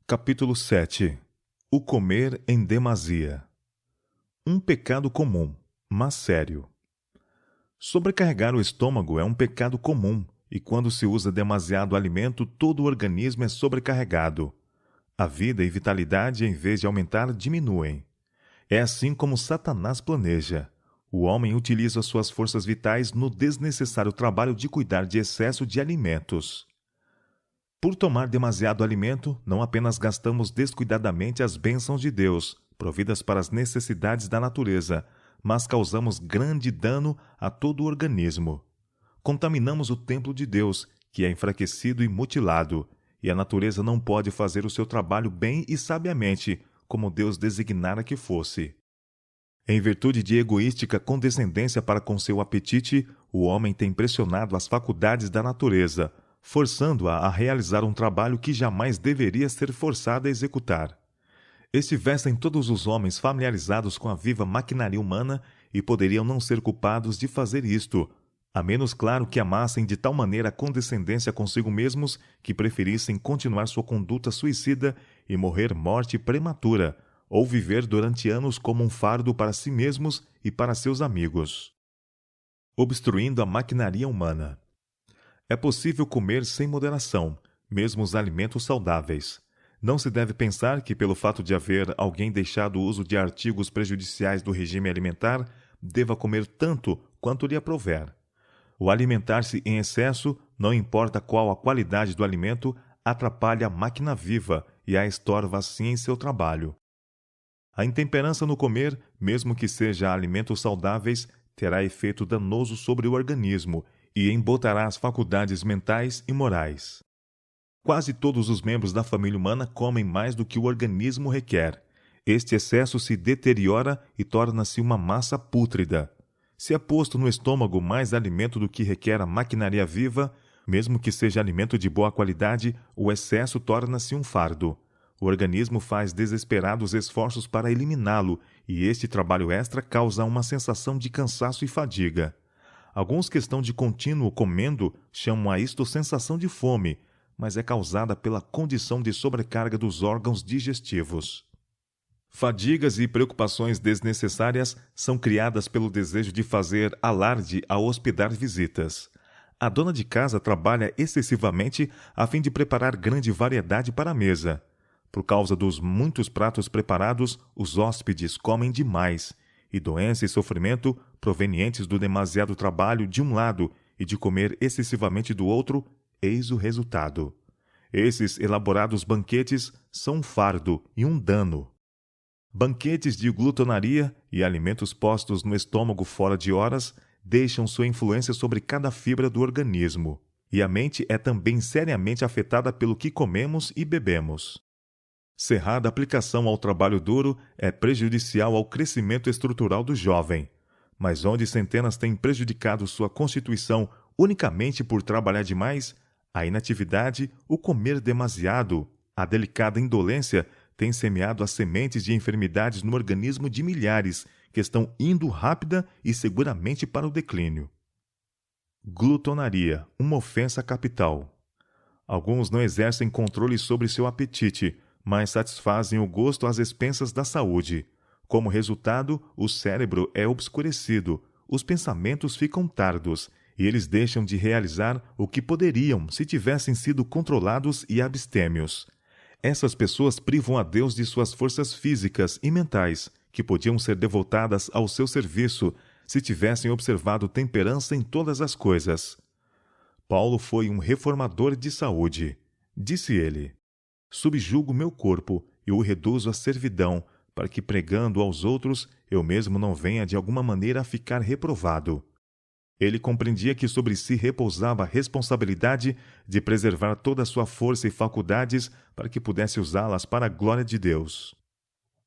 Capítulo 7. O comer em demasia. Um pecado comum, mas sério. Sobrecarregar o estômago é um pecado comum, e quando se usa demasiado alimento, todo o organismo é sobrecarregado. A vida e vitalidade, em vez de aumentar, diminuem. É assim como Satanás planeja. O homem utiliza suas forças vitais no desnecessário trabalho de cuidar de excesso de alimentos. Por tomar demasiado alimento, não apenas gastamos descuidadamente as bênçãos de Deus, providas para as necessidades da natureza, mas causamos grande dano a todo o organismo. Contaminamos o templo de Deus, que é enfraquecido e mutilado, e a natureza não pode fazer o seu trabalho bem e sabiamente, como Deus designara que fosse. Em virtude de egoística condescendência para com seu apetite, o homem tem pressionado as faculdades da natureza, forçando-a a realizar um trabalho que jamais deveria ser forçada a executar. Estivessem todos os homens familiarizados com a viva maquinaria humana e poderiam não ser culpados de fazer isto, a menos claro que amassem de tal maneira a condescendência consigo mesmos que preferissem continuar sua conduta suicida e morrer morte prematura, ou viver durante anos como um fardo para si mesmos e para seus amigos. Obstruindo a maquinaria humana. É possível comer sem moderação, mesmo os alimentos saudáveis. Não se deve pensar que, pelo fato de haver alguém deixado o uso de artigos prejudiciais do regime alimentar, deva comer tanto quanto lhe aprouver. O alimentar-se em excesso, não importa qual a qualidade do alimento, atrapalha a máquina viva e a estorva assim em seu trabalho. A intemperança no comer, mesmo que seja alimentos saudáveis, terá efeito danoso sobre o organismo e embotará as faculdades mentais e morais. Quase todos os membros da família humana comem mais do que o organismo requer. Este excesso se deteriora e torna-se uma massa pútrida. Se é posto no estômago mais alimento do que requer a maquinaria viva, mesmo que seja alimento de boa qualidade, o excesso torna-se um fardo. O organismo faz desesperados esforços para eliminá-lo, e este trabalho extra causa uma sensação de cansaço e fadiga. Alguns que estão de contínuo comendo chamam a isto sensação de fome, mas é causada pela condição de sobrecarga dos órgãos digestivos. Fadigas e preocupações desnecessárias são criadas pelo desejo de fazer alarde ao hospedar visitas. A dona de casa trabalha excessivamente a fim de preparar grande variedade para a mesa. Por causa dos muitos pratos preparados, os hóspedes comem demais, e doença e sofrimento, provenientes do demasiado trabalho de um lado e de comer excessivamente do outro, eis o resultado. Esses elaborados banquetes são um fardo e um dano. Banquetes de glutonaria e alimentos postos no estômago fora de horas deixam sua influência sobre cada fibra do organismo, e a mente é também seriamente afetada pelo que comemos e bebemos. Cerrada aplicação ao trabalho duro é prejudicial ao crescimento estrutural do jovem, mas onde centenas têm prejudicado sua constituição unicamente por trabalhar demais, a inatividade, o comer demasiado, a delicada indolência tem semeado as sementes de enfermidades no organismo de milhares que estão indo rápida e seguramente para o declínio. Glutonaria, uma ofensa capital. Alguns não exercem controle sobre seu apetite, mas satisfazem o gosto às expensas da saúde. Como resultado, o cérebro é obscurecido, os pensamentos ficam tardos, e eles deixam de realizar o que poderiam se tivessem sido controlados e abstêmios. Essas pessoas privam a Deus de suas forças físicas e mentais, que podiam ser devotadas ao seu serviço se tivessem observado temperança em todas as coisas. Paulo foi um reformador de saúde. Disse ele: subjugo meu corpo e o reduzo à servidão, para que, pregando aos outros, eu mesmo não venha de alguma maneira a ficar reprovado. Ele compreendia que sobre si repousava a responsabilidade de preservar toda a sua força e faculdades para que pudesse usá-las para a glória de Deus.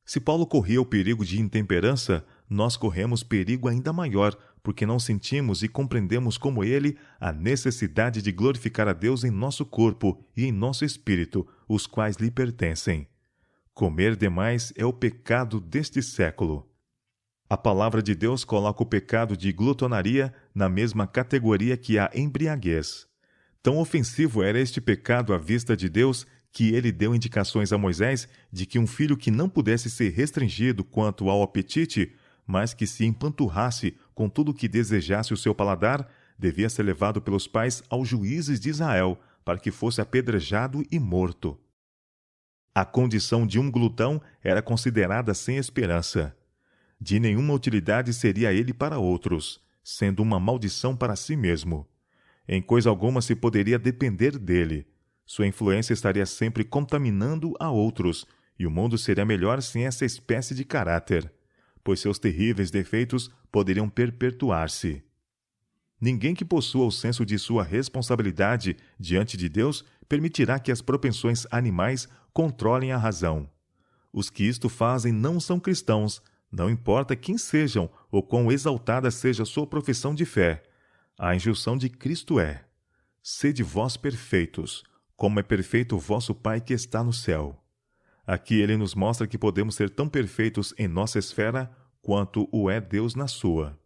Se Paulo corria o perigo de intemperança, nós corremos perigo ainda maior, porque não sentimos e compreendemos como ele a necessidade de glorificar a Deus em nosso corpo e em nosso espírito, os quais lhe pertencem. Comer demais é o pecado deste século. A palavra de Deus coloca o pecado de glutonaria na mesma categoria que a embriaguez. Tão ofensivo era este pecado à vista de Deus que ele deu indicações a Moisés de que um filho que não pudesse ser restringido quanto ao apetite, mas que se empanturrasse com tudo o que desejasse o seu paladar, devia ser levado pelos pais aos juízes de Israel, para que fosse apedrejado e morto. A condição de um glutão era considerada sem esperança. De nenhuma utilidade seria ele para outros, sendo uma maldição para si mesmo. Em coisa alguma se poderia depender dele. Sua influência estaria sempre contaminando a outros, e o mundo seria melhor sem essa espécie de caráter, pois seus terríveis defeitos poderiam perpetuar-se. Ninguém que possua o senso de sua responsabilidade diante de Deus permitirá que as propensões animais controlem a razão. Os que isto fazem não são cristãos, não importa quem sejam ou quão exaltada seja sua profissão de fé. A injunção de Cristo é: sede vós perfeitos, como é perfeito o vosso Pai que está no céu. Aqui ele nos mostra que podemos ser tão perfeitos em nossa esfera quanto o é Deus na sua.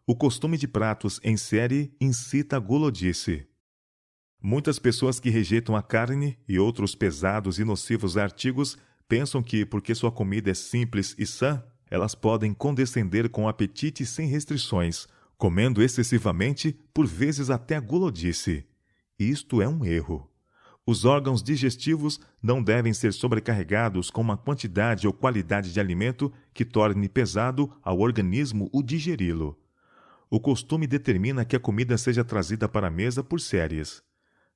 O costume de pratos em série incita a gulodice. Muitas pessoas que rejeitam a carne e outros pesados e nocivos artigos pensam que, porque sua comida é simples e sã, elas podem condescender com o apetite sem restrições, comendo excessivamente, por vezes até a gulodice. Isto é um erro. Os órgãos digestivos não devem ser sobrecarregados com uma quantidade ou qualidade de alimento que torne pesado ao organismo o digeri-lo. O costume determina que a comida seja trazida para a mesa por séries.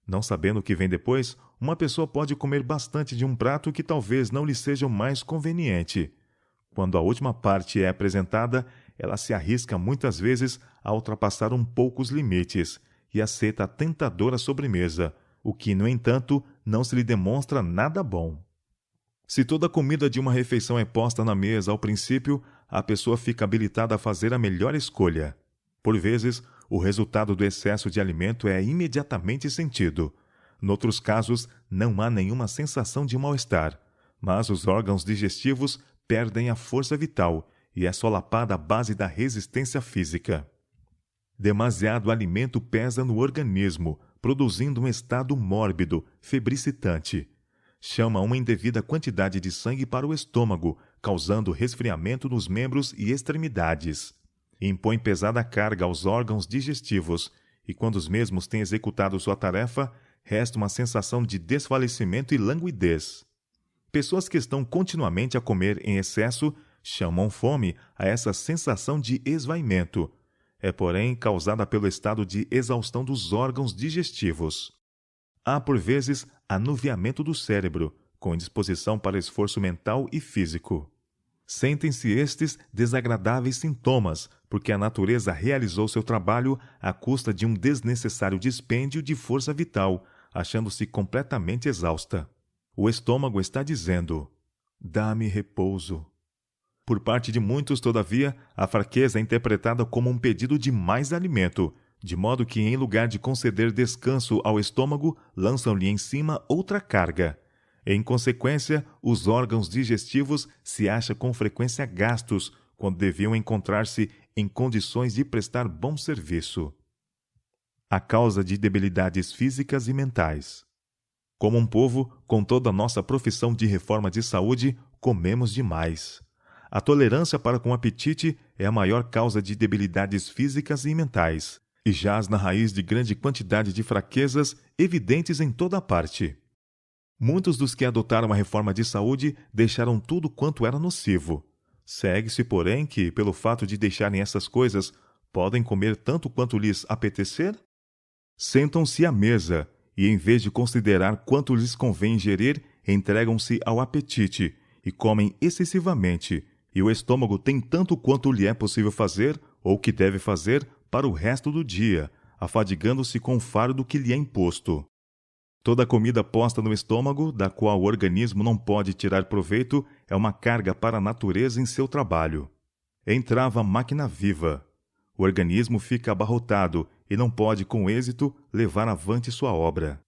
Não sabendo o que vem depois, uma pessoa pode comer bastante de um prato que talvez não lhe seja o mais conveniente. Quando a última parte é apresentada, ela se arrisca muitas vezes a ultrapassar um pouco os limites e aceita a tentadora sobremesa, o que, no entanto, não se lhe demonstra nada bom. Se toda a comida de uma refeição é posta na mesa ao princípio, a pessoa fica habilitada a fazer a melhor escolha. Por vezes, o resultado do excesso de alimento é imediatamente sentido. Noutros casos, não há nenhuma sensação de mal-estar, mas os órgãos digestivos perdem a força vital e é solapada a base da resistência física. Demasiado alimento pesa no organismo, produzindo um estado mórbido, febricitante. Chama uma indevida quantidade de sangue para o estômago, causando resfriamento nos membros e extremidades. Impõe pesada carga aos órgãos digestivos, e quando os mesmos têm executado sua tarefa, resta uma sensação de desfalecimento e languidez. Pessoas que estão continuamente a comer em excesso chamam fome a essa sensação de esvaimento. É, porém, causada pelo estado de exaustão dos órgãos digestivos. Há, por vezes, anuviamento do cérebro, com indisposição para esforço mental e físico. Sentem-se estes desagradáveis sintomas, porque a natureza realizou seu trabalho à custa de um desnecessário dispêndio de força vital, achando-se completamente exausta. O estômago está dizendo: dá-me repouso. Por parte de muitos, todavia, a fraqueza é interpretada como um pedido de mais alimento, de modo que, em lugar de conceder descanso ao estômago, lançam-lhe em cima outra carga. Em consequência, os órgãos digestivos se acham com frequência gastos, quando deviam encontrar-se em condições de prestar bom serviço. A causa de debilidades físicas e mentais. Como um povo, com toda a nossa profissão de reforma de saúde, comemos demais. A tolerância para com o apetite é a maior causa de debilidades físicas e mentais, e jaz na raiz de grande quantidade de fraquezas evidentes em toda a parte. Muitos dos que adotaram a reforma de saúde deixaram tudo quanto era nocivo. Segue-se, porém, que, pelo fato de deixarem essas coisas, podem comer tanto quanto lhes apetecer? Sentam-se à mesa e, em vez de considerar quanto lhes convém ingerir, entregam-se ao apetite e comem excessivamente, e o estômago tem tanto quanto lhe é possível fazer, ou que deve fazer, para o resto do dia, afadigando-se com o fardo que lhe é imposto. Toda comida posta no estômago, da qual o organismo não pode tirar proveito, é uma carga para a natureza em seu trabalho. Entrava a máquina viva. O organismo fica abarrotado e não pode, com êxito, levar avante sua obra.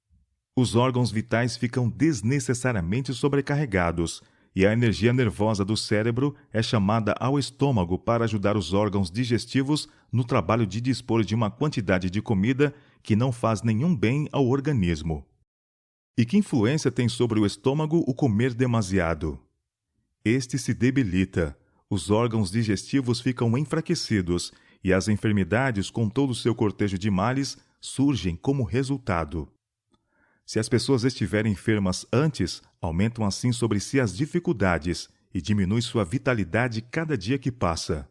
Os órgãos vitais ficam desnecessariamente sobrecarregados, e a energia nervosa do cérebro é chamada ao estômago para ajudar os órgãos digestivos no trabalho de dispor de uma quantidade de comida que não faz nenhum bem ao organismo. E que influência tem sobre o estômago o comer demasiado? Este se debilita, os órgãos digestivos ficam enfraquecidos e as enfermidades, com todo o seu cortejo de males, surgem como resultado. Se as pessoas estiverem enfermas antes, aumentam assim sobre si as dificuldades e diminui sua vitalidade cada dia que passa.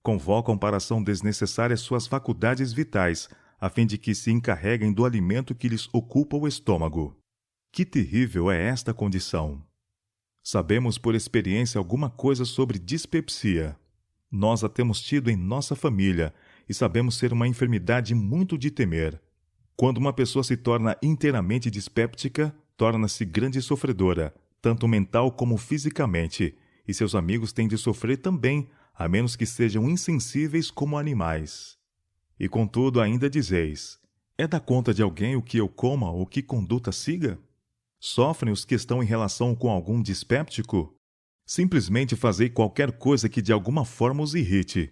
Convocam para ação desnecessária suas faculdades vitais, a fim de que se encarreguem do alimento que lhes ocupa o estômago. Que terrível é esta condição! Sabemos por experiência alguma coisa sobre dispepsia. Nós a temos tido em nossa família e sabemos ser uma enfermidade muito de temer. Quando uma pessoa se torna inteiramente dispéptica, torna-se grande sofredora, tanto mental como fisicamente, e seus amigos têm de sofrer também, a menos que sejam insensíveis como animais. E contudo ainda dizeis: é da conta de alguém o que eu coma ou que conduta siga? Sofrem os que estão em relação com algum dispéptico? Simplesmente fazei qualquer coisa que de alguma forma os irrite.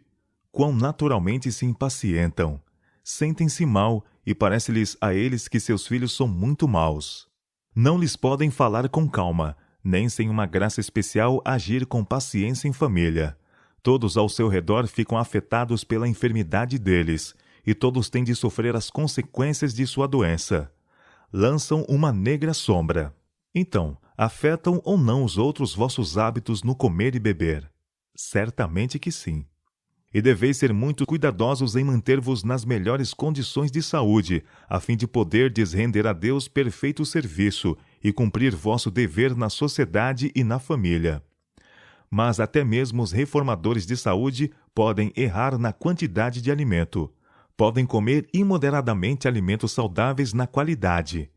Quão naturalmente se impacientam. Sentem-se mal e parece-lhes a eles que seus filhos são muito maus. Não lhes podem falar com calma, nem sem uma graça especial agir com paciência em família. Todos ao seu redor ficam afetados pela enfermidade deles, e todos têm de sofrer as consequências de sua doença. Lançam uma negra sombra. Então, afetam ou não os outros vossos hábitos no comer e beber? Certamente que sim. E deveis ser muito cuidadosos em manter-vos nas melhores condições de saúde, a fim de poderdes render a Deus perfeito serviço e cumprir vosso dever na sociedade e na família. Mas até mesmo os reformadores de saúde podem errar na quantidade de alimento. Podem comer imoderadamente alimentos saudáveis na qualidade.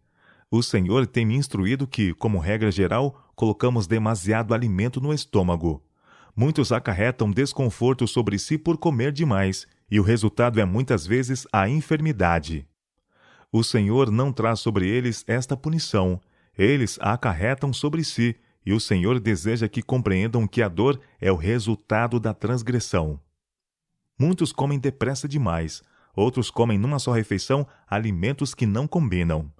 O Senhor tem me instruído que, como regra geral, colocamos demasiado alimento no estômago. Muitos acarretam desconforto sobre si por comer demais, e o resultado é muitas vezes a enfermidade. O Senhor não traz sobre eles esta punição. Eles a acarretam sobre si, e o Senhor deseja que compreendam que a dor é o resultado da transgressão. Muitos comem depressa demais. Outros comem numa só refeição alimentos que não combinam.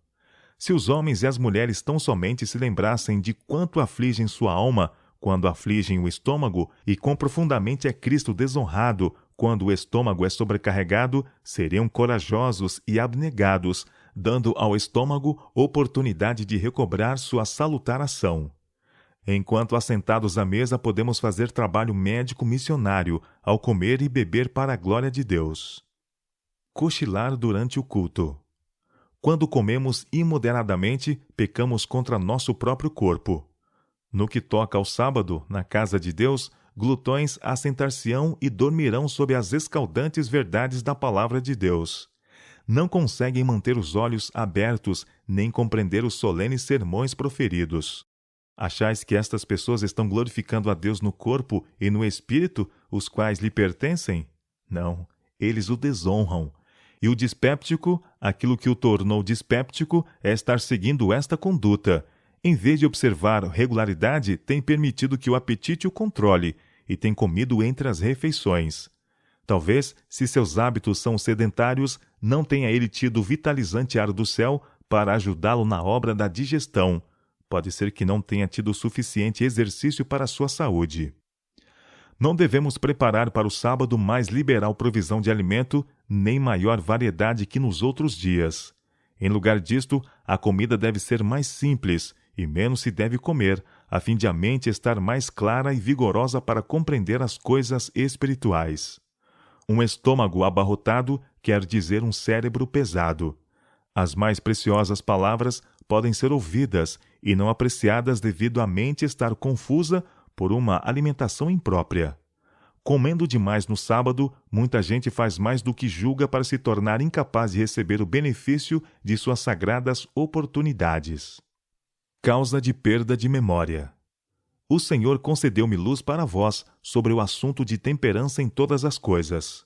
Se os homens e as mulheres tão somente se lembrassem de quanto afligem sua alma quando afligem o estômago e quão profundamente é Cristo desonrado quando o estômago é sobrecarregado, seriam corajosos e abnegados, dando ao estômago oportunidade de recobrar sua salutar ação. Enquanto assentados à mesa podemos fazer trabalho médico missionário ao comer e beber para a glória de Deus. Cochilar durante o culto. Quando comemos imoderadamente, pecamos contra nosso próprio corpo. No que toca ao sábado, na casa de Deus, glutões assentar-se-ão e dormirão sob as escaldantes verdades da palavra de Deus. Não conseguem manter os olhos abertos, nem compreender os solenes sermões proferidos. Achais que estas pessoas estão glorificando a Deus no corpo e no espírito, os quais lhe pertencem? Não, eles o desonram. E o dispéptico, aquilo que o tornou dispéptico, é estar seguindo esta conduta. Em vez de observar regularidade, tem permitido que o apetite o controle e tem comido entre as refeições. Talvez, se seus hábitos são sedentários, não tenha ele tido o vitalizante ar do céu para ajudá-lo na obra da digestão. Pode ser que não tenha tido suficiente exercício para a sua saúde. Não devemos preparar para o sábado mais liberal provisão de alimento, nem maior variedade que nos outros dias. Em lugar disto, a comida deve ser mais simples e menos se deve comer, a fim de a mente estar mais clara e vigorosa para compreender as coisas espirituais. Um estômago abarrotado quer dizer um cérebro pesado. As mais preciosas palavras podem ser ouvidas e não apreciadas devido à mente estar confusa por uma alimentação imprópria. Comendo demais no sábado, muita gente faz mais do que julga para se tornar incapaz de receber o benefício de suas sagradas oportunidades. Causa de perda de memória. O Senhor concedeu-me luz para vós sobre o assunto de temperança em todas as coisas.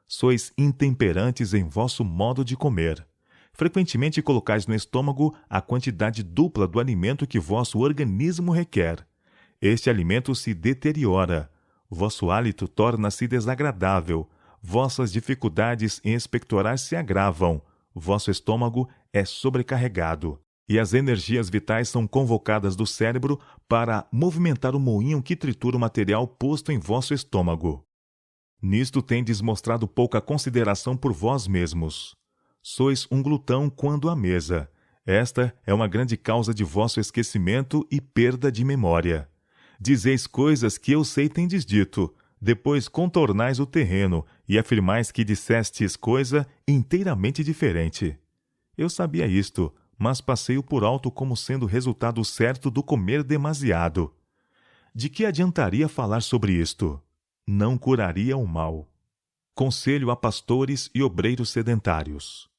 Sois intemperantes em vosso modo de comer. Frequentemente colocais no estômago a quantidade dupla do alimento que vosso organismo requer. Este alimento se deteriora. Vosso hálito torna-se desagradável. Vossas dificuldades em expectorar se agravam. Vosso estômago é sobrecarregado. e as energias vitais são convocadas do cérebro para movimentar o moinho que tritura o material posto em vosso estômago. Nisto tendes mostrado pouca consideração por vós mesmos. Sois um glutão quando à mesa. Esta é uma grande causa de vosso esquecimento e perda de memória. Dizeis coisas que eu sei tendes dito, depois contornais o terreno e afirmais que dissestes coisa inteiramente diferente. Eu sabia isto, mas passei-o por alto como sendo resultado certo do comer demasiado. De que adiantaria falar sobre isto? Não curaria o mal. Conselho a pastores e obreiros sedentários.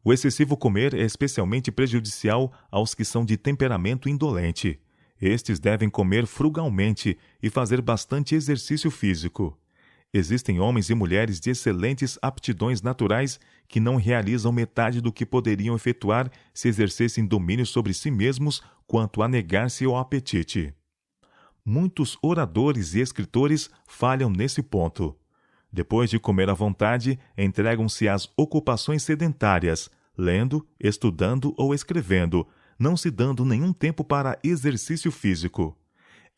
O excessivo comer é especialmente prejudicial aos que são de temperamento indolente. Estes devem comer frugalmente e fazer bastante exercício físico. Existem homens e mulheres de excelentes aptidões naturais que não realizam metade do que poderiam efetuar se exercessem domínio sobre si mesmos quanto a negar-se ao apetite. Muitos oradores e escritores falham nesse ponto. Depois de comer à vontade, entregam-se às ocupações sedentárias, lendo, estudando ou escrevendo, não se dando nenhum tempo para exercício físico.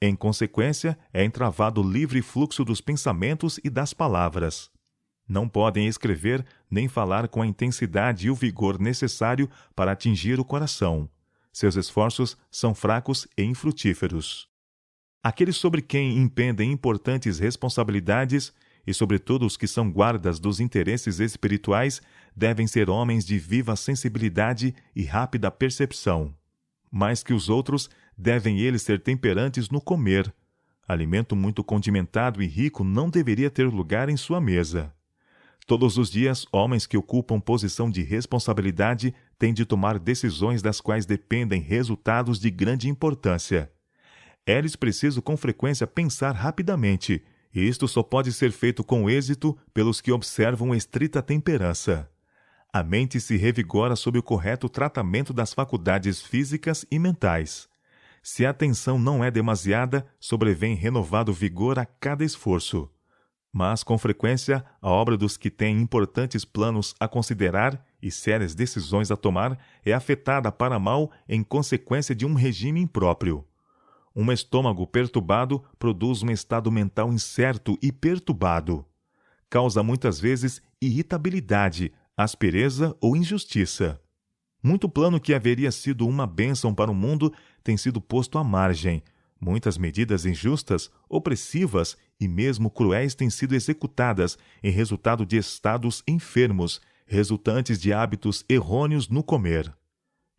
Em consequência, é entravado o livre fluxo dos pensamentos e das palavras. Não podem escrever nem falar com a intensidade e o vigor necessário para atingir o coração. Seus esforços são fracos e infrutíferos. Aqueles sobre quem impendem importantes responsabilidades, e sobretudo os que são guardas dos interesses espirituais, devem ser homens de viva sensibilidade e rápida percepção. Mais que os outros, devem eles ser temperantes no comer. Alimento muito condimentado e rico não deveria ter lugar em sua mesa. Todos os dias, homens que ocupam posição de responsabilidade têm de tomar decisões das quais dependem resultados de grande importância. É-lhes preciso com frequência pensar rapidamente, e isto só pode ser feito com êxito pelos que observam estrita temperança. A mente se revigora sob o correto tratamento das faculdades físicas e mentais. Se a atenção não é demasiada, sobrevém renovado vigor a cada esforço. Mas, com frequência, a obra dos que têm importantes planos a considerar e sérias decisões a tomar é afetada para mal em consequência de um regime impróprio. Um estômago perturbado produz um estado mental incerto e perturbado. Causa muitas vezes irritabilidade, aspereza ou injustiça. Muito plano que haveria sido uma bênção para o mundo tem sido posto à margem. Muitas medidas injustas, opressivas e mesmo cruéis têm sido executadas em resultado de estados enfermos, resultantes de hábitos errôneos no comer.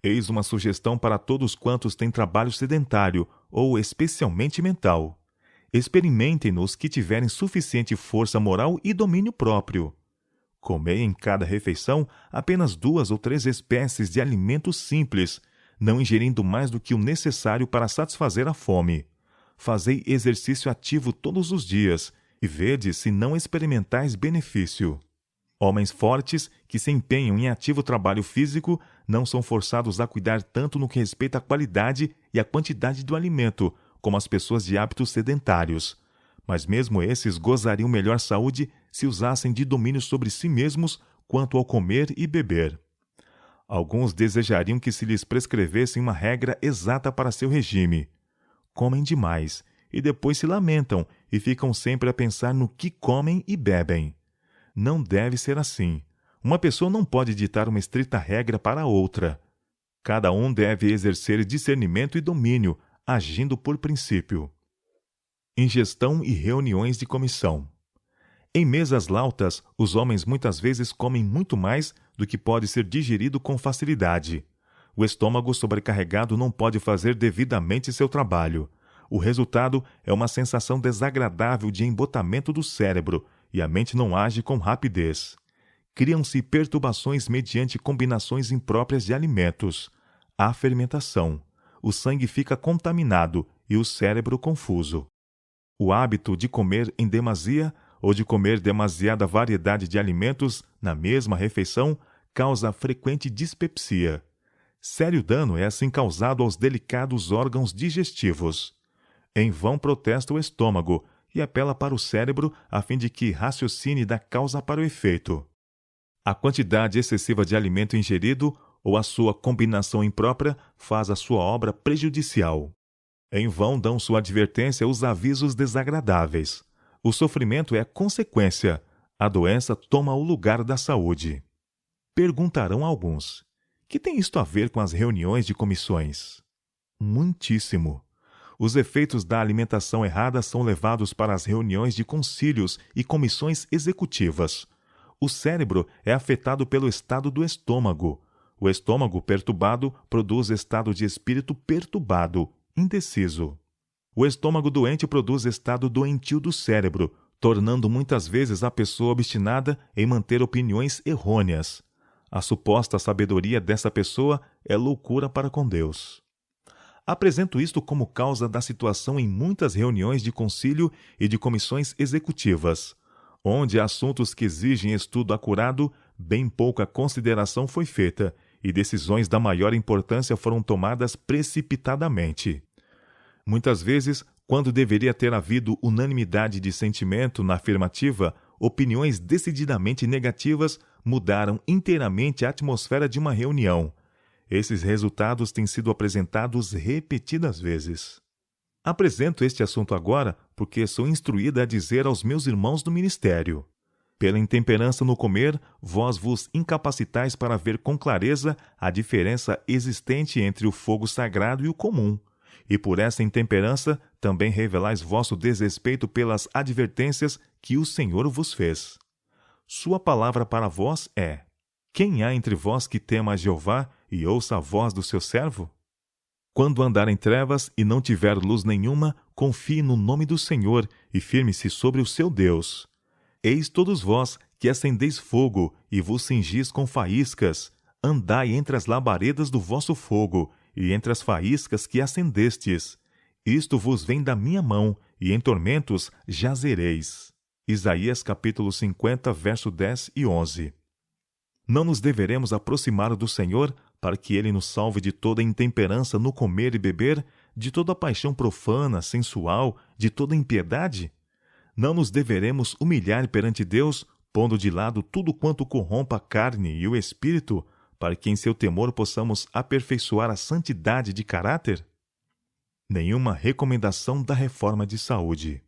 Eis uma sugestão para todos quantos têm trabalho sedentário ou especialmente mental. Experimentem-nos que tiverem suficiente força moral e domínio próprio. Comei em cada refeição apenas 2 ou 3 espécies de alimentos simples, não ingerindo mais do que o necessário para satisfazer a fome. Fazei exercício ativo todos os dias e vede se não experimentais benefício. Homens fortes que se empenham em ativo trabalho físico não são forçados a cuidar tanto no que respeita à qualidade e à quantidade do alimento, como as pessoas de hábitos sedentários. Mas mesmo esses gozariam melhor saúde se usassem de domínio sobre si mesmos quanto ao comer e beber. Alguns desejariam que se lhes prescrevesse uma regra exata para seu regime. Comem demais, e depois se lamentam e ficam sempre a pensar no que comem e bebem. Não deve ser assim. Uma pessoa não pode ditar uma estrita regra para outra. Cada um deve exercer discernimento e domínio, agindo por princípio. Ingestão e reuniões de comissão. Em mesas lautas, os homens muitas vezes comem muito mais do que pode ser digerido com facilidade. O estômago sobrecarregado não pode fazer devidamente seu trabalho. O resultado é uma sensação desagradável de embotamento do cérebro, e a mente não age com rapidez. Criam-se perturbações mediante combinações impróprias de alimentos. Há fermentação. O sangue fica contaminado e o cérebro confuso. O hábito de comer em demasia ou de comer demasiada variedade de alimentos na mesma refeição causa frequente dispepsia. Sério dano é assim causado aos delicados órgãos digestivos. Em vão protesta o estômago e apela para o cérebro a fim de que raciocine da causa para o efeito. A quantidade excessiva de alimento ingerido ou a sua combinação imprópria faz a sua obra prejudicial. Em vão dão sua advertência os avisos desagradáveis. O sofrimento é a consequência. A doença toma o lugar da saúde. Perguntarão alguns: que tem isto a ver com as reuniões de comissões? Muitíssimo. Os efeitos da alimentação errada são levados para as reuniões de concílios e comissões executivas. O cérebro é afetado pelo estado do estômago. O estômago perturbado produz estado de espírito perturbado, indeciso. O estômago doente produz estado doentio do cérebro, tornando muitas vezes a pessoa obstinada em manter opiniões errôneas. A suposta sabedoria dessa pessoa é loucura para com Deus. Apresento isto como causa da situação em muitas reuniões de concílio e de comissões executivas, onde assuntos que exigem estudo acurado, bem pouca consideração foi feita e decisões da maior importância foram tomadas precipitadamente. Muitas vezes, quando deveria ter havido unanimidade de sentimento na afirmativa, opiniões decididamente negativas mudaram inteiramente a atmosfera de uma reunião. Esses resultados têm sido apresentados repetidas vezes. Apresento este assunto agora porque sou instruída a dizer aos meus irmãos do ministério: pela intemperança no comer, vós vos incapacitais para ver com clareza a diferença existente entre o fogo sagrado e o comum, e por essa intemperança também revelais vosso desrespeito pelas advertências que o Senhor vos fez. Sua palavra para vós é: quem há entre vós que tema a Jeová e ouça a voz do seu servo? Quando andar em trevas e não tiver luz nenhuma, confie no nome do Senhor e firme-se sobre o seu Deus. Eis todos vós que acendeis fogo e vos cingis com faíscas, andai entre as labaredas do vosso fogo e entre as faíscas que acendestes. Isto vos vem da minha mão, e em tormentos jazereis. Isaías capítulo 50, verso 10 e 11. Não nos deveremos aproximar do Senhor para que Ele nos salve de toda intemperança no comer e beber, de toda paixão profana, sensual, de toda impiedade? Não nos deveremos humilhar perante Deus, pondo de lado tudo quanto corrompa a carne e o espírito, para que em seu temor possamos aperfeiçoar a santidade de caráter? Nenhuma recomendação da reforma de saúde.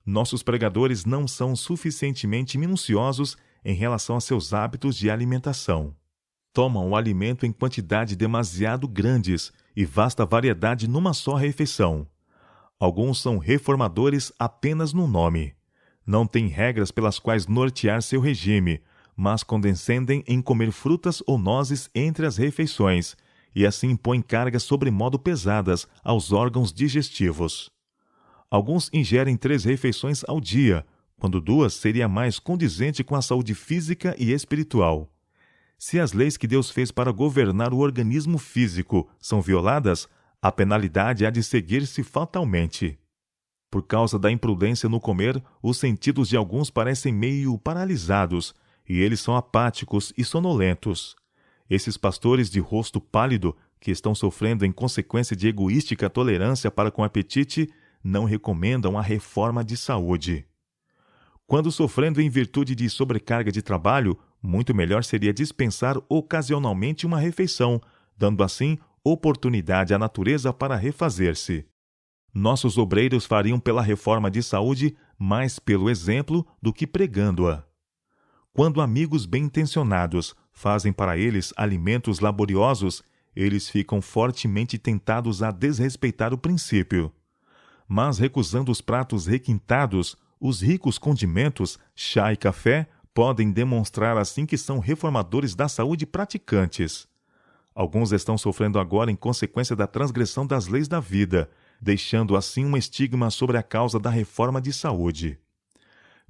Nossos pregadores não são suficientemente minuciosos em relação a seus hábitos de alimentação. Tomam o alimento em quantidade demasiado grandes e vasta variedade numa só refeição. Alguns são reformadores apenas no nome. Não têm regras pelas quais nortear seu regime, mas condescendem em comer frutas ou nozes entre as refeições, e assim impõem cargas sobremodo pesadas aos órgãos digestivos. Alguns ingerem 3 refeições ao dia, quando 2 seria mais condizente com a saúde física e espiritual. Se as leis que Deus fez para governar o organismo físico são violadas, a penalidade há de seguir-se fatalmente. Por causa da imprudência no comer, os sentidos de alguns parecem meio paralisados, e eles são apáticos e sonolentos. Esses pastores de rosto pálido, que estão sofrendo em consequência de egoística tolerância para com o apetite, não recomendam a reforma de saúde. Quando sofrendo em virtude de sobrecarga de trabalho, muito melhor seria dispensar ocasionalmente uma refeição, dando assim oportunidade à natureza para refazer-se. Nossos obreiros fariam pela reforma de saúde mais pelo exemplo do que pregando-a. Quando amigos bem-intencionados fazem para eles alimentos laboriosos, eles ficam fortemente tentados a desrespeitar o princípio. Mas recusando os pratos requintados, os ricos condimentos, chá e café, podem demonstrar assim que são reformadores da saúde praticantes. Alguns estão sofrendo agora em consequência da transgressão das leis da vida, deixando assim um estigma sobre a causa da reforma de saúde.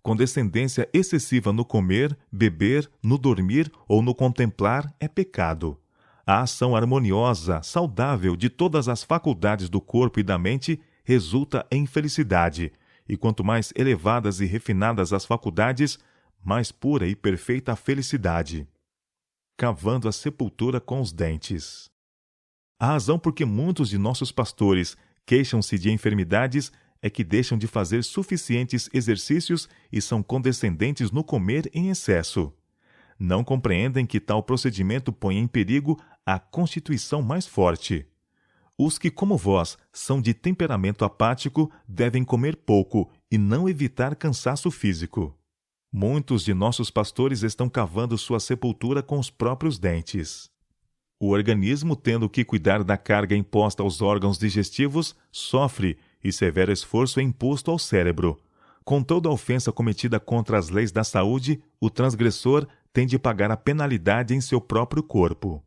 Condescendência excessiva no comer, beber, no dormir ou no contemplar é pecado. A ação harmoniosa, saudável de todas as faculdades do corpo e da mente resulta em felicidade, e quanto mais elevadas e refinadas as faculdades, mais pura e perfeita a felicidade. Cavando a sepultura com os dentes. A razão por que muitos de nossos pastores queixam-se de enfermidades é que deixam de fazer suficientes exercícios e são condescendentes no comer em excesso. não compreendem que tal procedimento põe em perigo a constituição mais forte. Os que, como vós, são de temperamento apático, devem comer pouco e não evitar cansaço físico. Muitos de nossos pastores estão cavando sua sepultura com os próprios dentes. O organismo, tendo que cuidar da carga imposta aos órgãos digestivos, sofre e severo esforço é imposto ao cérebro. Com toda a ofensa cometida contra as leis da saúde, o transgressor tem de pagar a penalidade em seu próprio corpo.